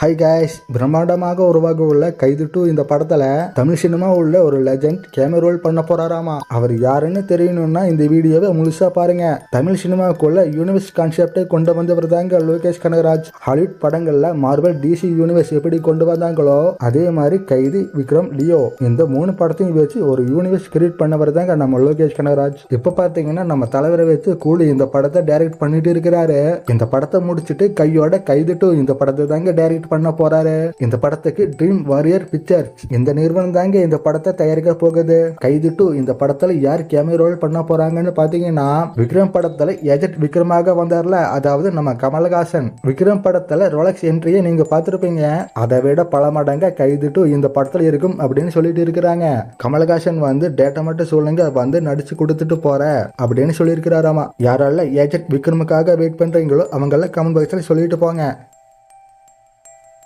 Hi guys, பிரம்மாண்டமாக உருவாக உள்ள கைது 2 இந்த படத்துல தமிழ் சினிமா உள்ள ஒரு லெஜண்ட் கேமியோ ரோல் பண்ண போறாராமா. அவர் யாருன்னு தெரியணும்னா இந்த வீடியோவை முழுசா பாருங்க. தமிழ் சினிமாவுக்குள்ள யூனிவர்ஸ் கான்செப்டை கொண்டு வந்தவர் தாங்க லோகேஷ் கனகராஜ். ஹாலிவுட் படங்கள்ல மார்வல் டிசி யூனிவர்ஸ் எப்படி கொண்டு வந்தாங்களோ அதே மாதிரி கைது, விக்ரம், லியோ இந்த 3 படத்தையும் வச்சு ஒரு யூனிவர்ஸ் கிரியேட் பண்ணவர் தாங்க நம்ம லோகேஷ் கனகராஜ். இப்ப பாத்தீங்கன்னா நம்ம தலைவரை வச்சு கூலி இந்த படத்தை டைரக்ட் பண்ணிட்டு இருக்கிறாரு. இந்த படத்தை முடிச்சுட்டு கையோட கைது 2 இந்த படத்தை தாங்க டைரக்ட் பண்ண போறாரு. இந்த படத்துக்கு ட்ரீம் வாரியர் பிக்சர்ஸ் இந்த நிறுவனம் தாங்க இந்த படத்தை தயாரிக்க போகுது. கைது 2 இந்த படத்துல யார் கேமியோ ரோல் பண்ண போறாங்கன்னு பாத்தீங்கன்னா, விக்ரம் படத்துல ஏஜென்ட் விக்ரமாக வந்தார்ல, அதாவது நம்ம கமலஹாசன். விக்ரம் படத்துல ரோலக்ஸ் என்ட்ரியை நீங்க பார்த்திருப்பீங்க. அதை விட பல மடங்கா கைது 2 இந்த படத்துல இருக்கும் அப்படின்னு சொல்லிட்டு இருக்கிறாங்க. கமலஹாசன் வந்து டேட்டா மட்டும் சொல்லுங்க, வந்து நடிச்சு கொடுத்துட்டு போற அப்படின்னு சொல்லியிருக்கிறாராமா. யாரால ஏஜென்ட் விக்ரமுக்காக வெயிட் பண்றீங்களோ அவங்க எல்லாம் கமெண்ட் பாக்ஸ்ல சொல்லிட்டு போங்க.